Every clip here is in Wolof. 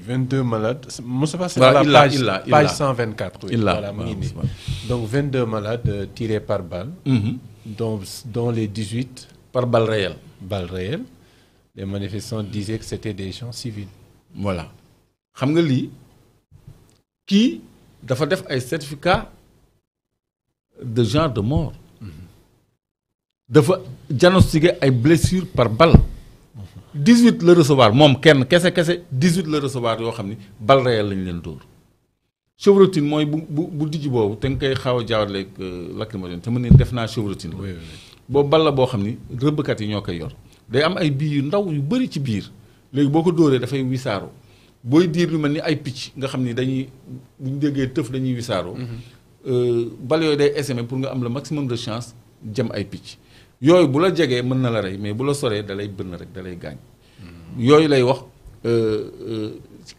22 malades. Moustapha, c'est voilà, la page 124. Oui. Voilà, donc 22 malades tirés par balle, dont les 18 par balle réelle. Balles réelles. Les manifestants disaient que c'était des gens civils. Voilà. Xam nga lii kii dafa def ay certificat de genre de mort. Dafa diagnostiqué ay blessures par balle. 18 le recevoir moom kenn kese 18 le recevoir yoo xam ni balle réelle lañ leen dóor. chevrotine mooy bu dijj boobu te nga koy xaw a jaawaleeg lacrymogène te mën ne def naa chevrotine. boobu bal la boo xam ni rëbbkat yi ñoo koy yor. day am ay bii yu ndaw yu bëri ci biir léegi boo ko dóoree dafay wisaaroo booy diir lu mel ni ay picc nga xam ni dañuy bu ñu déggee tëf dañuy wisaaroo. bal yooyu day essaimé pour nga am le maximum de chance jëm ay picc. yooyu bu la jegee mën na la rey mais bu la soree da lay bënn rek da lay gaañ. yooyu lay wax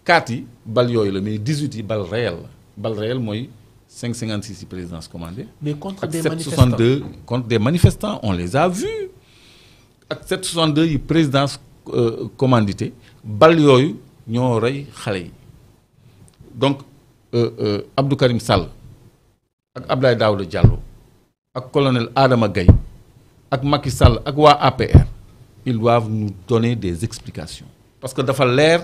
kaat yi bal yooyu la mais 18 yi bal réel la bal réel mooy 5,56 yi présidence commandée. mais contre des 7,62 contre des manifestants on les a vus ak 7,62 yi présidence commandité bal yooyu ñoo rey xale yi donc Abdou Karim Sall ak Abdoulaye Daouda Diallo ak colonel Adama Gaye ak Macky Sall ak waa APR ils doivent nous donner des explications parce que dafa leer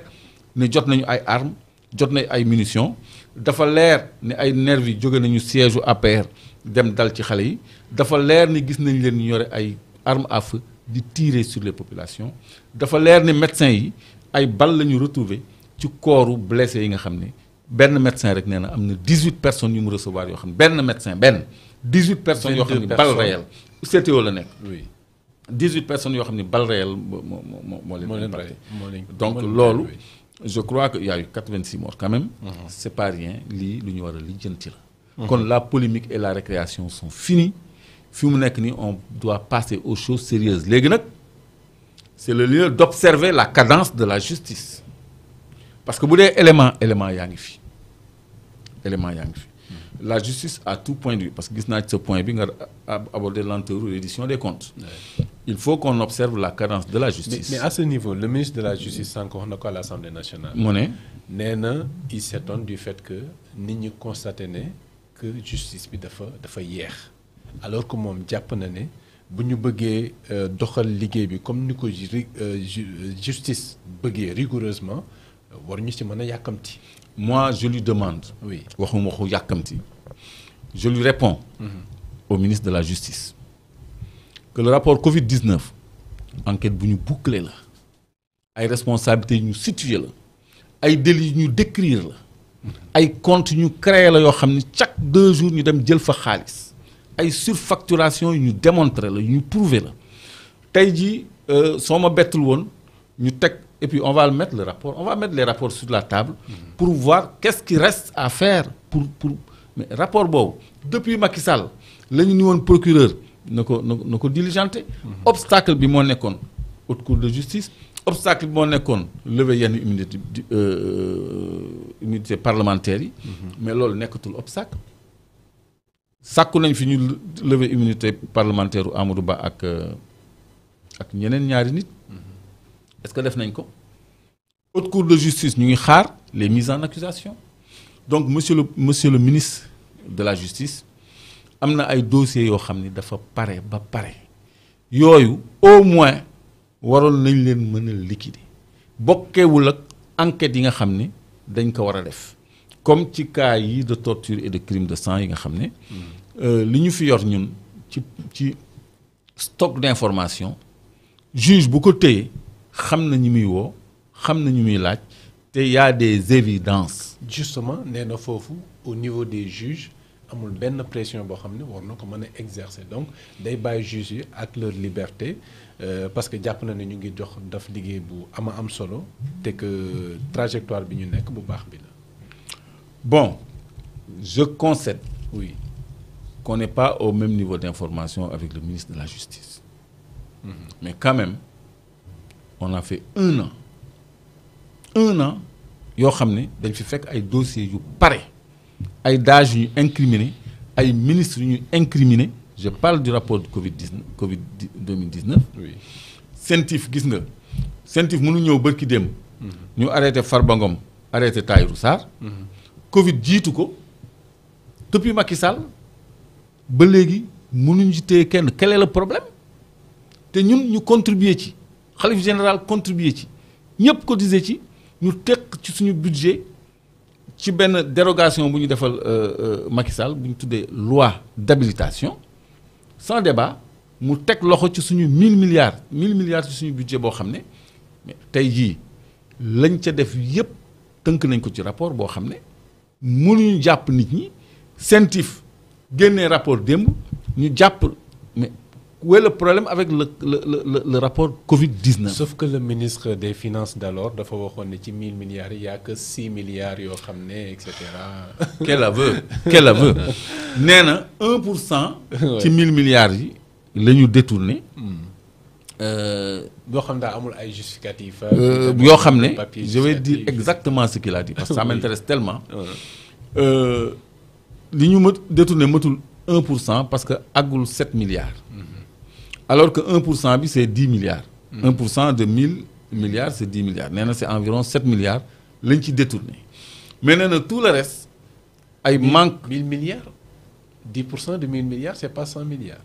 ne jot nañu ay armes jot nañu ay munitions dafa leer ne ay nervis yi jóge nañu siège u APR dem dal ci xale yi dafa leer ni gis nañ leen ñu yore ay armes à feu di tirer sur les populations dafa leer ni médecins yi ay balles la ñu retrouver ci kooru blessés yi nga xam ne benn médecin rek nee na am na 18 personnes yu mu recevoir yoo xam ne benn médecin 18 personnes yoo xam ne balle réelle CTO la nekk. oui 18 personnes yoo xam ne balle réelle moo leen rey donc loolu je crois que y a eu 86 morts quand même. C'est pas rien lii lu ñu war a lijjanti la. kon la polémique et la récréation sont finies fi mu nekk nii on doit passer aux choses sérieuses léegi nag c'est le lieu d'observer la cadence de la justice parce que bu dee élément yaa ngi fi la justice à tout point de vue parce que gis naa ci ce point bi nga aborder lenteur reddition des comptes. Il faut qu'on observe la cadence de la justice. Mais à ce niveau le ministre de la justice sànq wax na ko à l'Assemblée nationale. mu ne nee na il s'étonne du fait que nit ñi constaté ne que justice bi dafa yéex alors que moom jàpp na ne bu ñu bëggee doxal liggéey bi comme ni ko justice bëggee rigoureusement waruñu ci mën a yàkkamti. Moi je lui demande. oui waxuma waxu yàkkamti. Je lui réponds. Au ministre de la justice. Que le rapport Covid-19 enquête bu ñu boucler la ay responsabilités yu ñu situer la ay délits yu ñu décrire la ay comptes yu ñu créer la yoo xam ne chaque 2 jours ñu dem jël fa xaalis ay surfacturation yu ñu démontrer la yu ñu prouver la tey jii soo ma bettul woon ñu teg et puis on va mettre les rapports sur la table pour voir qu'est-ce qui reste à faire pour mais rapport boobu depuis Macky Sall la ñu ni woon procureur na ko diligenté. obstacle bi moo nekkoon haute cour de justice obstacle bi moo nekkoon lever yenn immunité parlementaire yi. mais loolu nekkatul obstacle. sàkku nañ fi ñu lever immunité parlementaire u Amadou Ba ak ñeneen ñaari nit. est-ce que def nañ ko. haute cour de justice ñu ngi xaar les mises en accusation donc monsieur le ministre de la justice. am na ay dossiers yoo xam ni dafa pare ba pare yooyu au moins waroon nañ leen mën a liquider bokkewul ak enquêtes yi nga xam ne dañ ko war a def comme ci cas yi de torture et de crime de sang yi nga xam ne li ñu fi yor ñun ci stock d'information juge bu ko téye xam na ñi muy woo xam na ñu muy laaj te y a des évidences. justement nee na foofu au niveau des juges amul benn pression boo xam ne war na ko mën a exercer donc day bàyyi juges yi ak leur liberté parce que jàpp na ne ñu ngi jox daf liggéey bu am solo te que trajectoire bi ñu nekk bu baax bi la. Bon je concède oui qu'on n'est pas au même niveau d'information avec le ministre de la Justice. Mais quand même on a fait 1 an yoo xam ne dañ fi fekk ay dossiers yu pare. ay DAGE yu ñu incriminé ay ministres yu ñu incriminé je parle du rapport du Covid 2019. oui CENTIF gis nga CENTIF mënu ñëw bërki démb. ñu arrêté Farba Ngom arrêté Tahirou Sarr. Covid jiitu ko depuis Macky Sall ba léegi mënuñu ci téye kenn quel est le problème te ñun ñu contribuer ci xalif général contribuer ci ñëpp cotiser ci ñu teg ci suñu budget ci benn dérogation bu ñu defal Macky Sall bu ñu tuddee loi d'habilitation sans débat mu teg loxo ci suñu 1000 milliards ci suñu budget boo xam ne mais tey jii lañ ca def yëpp tënk nañ ko ci rapport boo xam ne mënuñu jàpp nit ñi CENTIF génnee rapport démb ñu jàpp mais où est le problème avec le rapport Covid-19. Sauf que le ministre des Finances d'alors dafa waxoon ne ci 1000 milliards il y a que 6 milliards yoo xam ne et cetera. Quel aveu nee na 1% ci 1000 milliards yi la ñu détourné. yoo xam daa amul ay justificatifs. yoo xam ne je vais dire exactement ce qu'il a dit parce que ça m'intéresse tellement. li ñu détourné matul 1% parce que àggul 7 milliards. Alors que 1% bi c'est 10 milliards. 1% de 1000 milliards c'est 10 milliards nee na c'est environ 7 milliards lañ ci détourné mais nee na tout le reste ay manque 1000 milliards 10% de 1000 milliards c'est pas 100 milliards.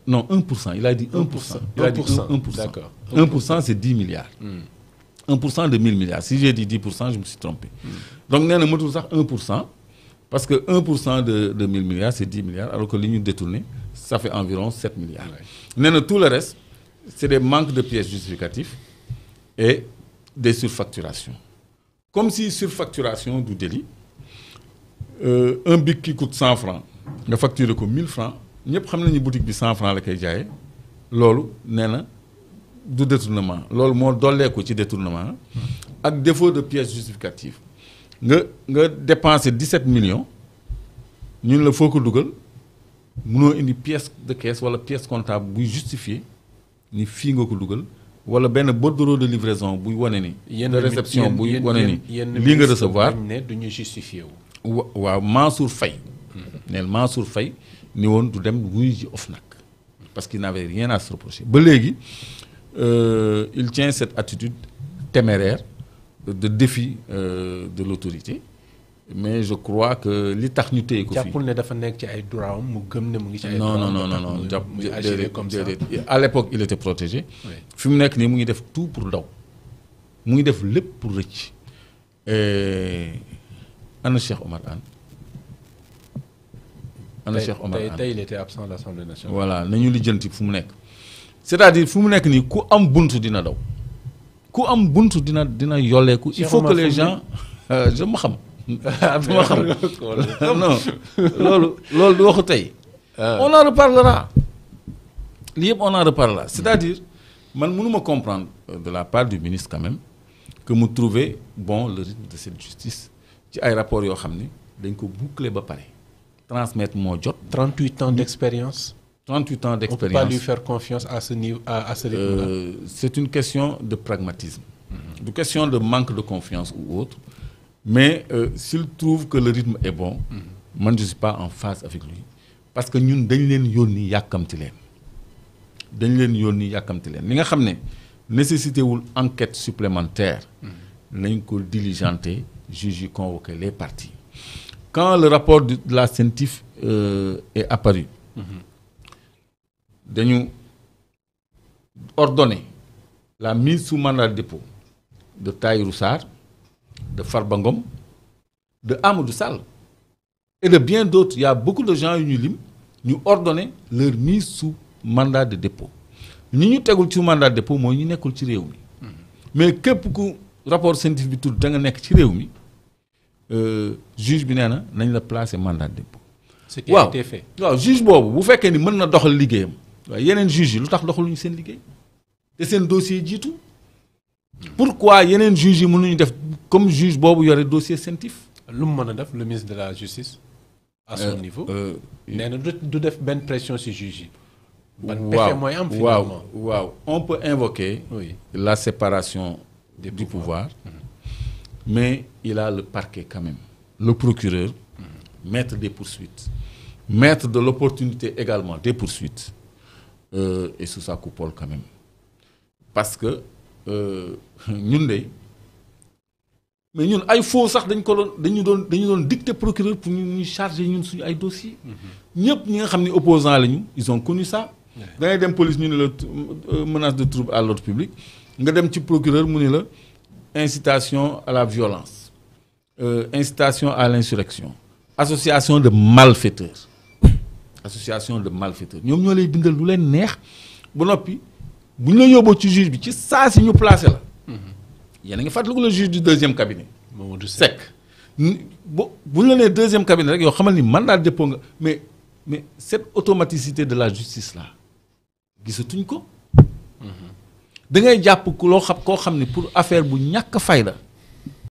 Non 1% il a dit 1%. Il a dit 1%. D'accord. 1% c'est 10 milliards. 1% de 1000 milliards si j'ai dit 10% je me suis trompé. Donc nee na matul sax 1% parce que 1% de 1000 milliards c'est 10 milliards alors que li ñu détourné ça fait environ 7 milliards. Nee na tout le reste c'est des manques de pièces justificatives et des surfacturations. Comme si surfacturation du délit un bic qui coûte 100 francs nga facturer ko 1000 francs ñëpp xam nañu boutique bi 100 francs la koy jaayee loolu nee na du détournement loolu moo dolleeku ci détournement ak défaut de pièces justificatives nga dépenser 17 millions ñun la foo ko dugal mënoo indi pièce de caisse wala pièce comptable buy justifier ni fii nga ko dugal wala benn bordereau de livraison buy wane ni. de réception buy wane ni lii nga recevoir ne duñu justifié wu. waaw Mansour Faye. neel Mansour Faye ni woon du dem wuyu ji OFNAC parce qu'il n'avait rien à se reprocher ba léegi il tient cette attitude téméraire de défi de l'autorité mais je crois que li tax ñu téye ko fii. jàppul ne dafa nekk ci ay droit mu gëm ne mu ngi ci ay. non jàpp muy agir comme ça. à l'époque il était protégé. fi mu nekk nii mu ngi def tout pour daw mu ngi def lépp pour rëcc. ana Cheikh Omar Anne. ana Cheikh Omar Anne tey il était absent à l'Assemblée nationale. voilà nañu lijjanti fu mu nekk. c'est-à-dire fu mu nekk nii ku am buntu dina daw ku am buntu dina yolleeku. il faut que les gens je ma xam. dama xam non loolu du waxu tey. on en reparlera lii yëpp on en reparlera c'est-à-dire man mënuma comprendre de la part du ministre quand même que mu trouver bon le rythme de cette justice ci ay rapports yoo xam ne dañ ko boucler ba pare transmettre moo jot. 38 ans d'expérience. 38 ans d'expérience. On peut pas lui faire confiance à ce niveau à ce rythme-là. C'est une question de pragmatisme. Une question de manque de confiance ou autre. Mais s'il trouve que le rythme est bon, moi je ne suis pas en phase avec lui. Parce que nous, dañ leen yónni yàkkamti leen. Dañ leen yónni yàkkamti leen. Li nga xam ne nécessité wul enquête supplémentaire, lañ ko diligenter, juge convoquer les parties. Quand le rapport de la CENTIF est apparu, dañu ordonner la mise sous mandat de dépôt de Tahirou Sarr, de Farba Ngom, de Amadou Sall et de bien d'autres. Il y a beaucoup de gens qui nous ordonné leur mise sous mandat de dépôt. Nous ñu tegul sous mandat de dépôt mooy ñu nekkul ci réew mi. Mais képp ku rapport scientifique bi tudd da nga nekk ci réew mi juge bi nee na nañ la placer mandat de dépôt. Ce qui a été fait. waaw juge boobu bu fekkee ni mën na doxal liggéeyam waaw yeneen juge yi lu tax doxaluñu seen liggéey te seen dossier jiitu. Pourquoi yeneen juge yi mënuñu def comme juge boobu yore dossier CENTIF. lu mu mën a def le ministre de la justice. à son niveau. nee na du def benn pression ci juge yi. ban pexe mooy am finalement. waaw on peut invoquer. Oui. la séparation du pouvoir. Mais il a le parquet quand même. Le procureur. Maître des poursuites. Maître de l'opportunité également des poursuites. Et sous sa coupole quand même. Parce que ñun de mais ñun ay faux sax dañu doon dicter procureur pour ñu charger ñun suñu ay dossiers. ñëpp ñi nga xam ne opposants lañu ils ont connu ça. da ngay dem police ñu ne la menace de trouble à l'ordre public nga dem ci procureur mu ne la incitation à la violence incitation à l'insurrection association de malfaiteurs ñoom ñoo lay bindal lu leen neex ba noppi bu ñu la yóbboo ci juge bi ci saa si ñu placé la. yéen a ngi fàttaliku le juge du deuxième cabinet. Mamadou Seck bu ñu la nee deuxième cabinet rek yow xamal ni mandat de dépôt nga mais cette automaticité de la justice là gisatuñ ko. da ngay jàpp koo xam ne pour affaire bu ñàkk fayda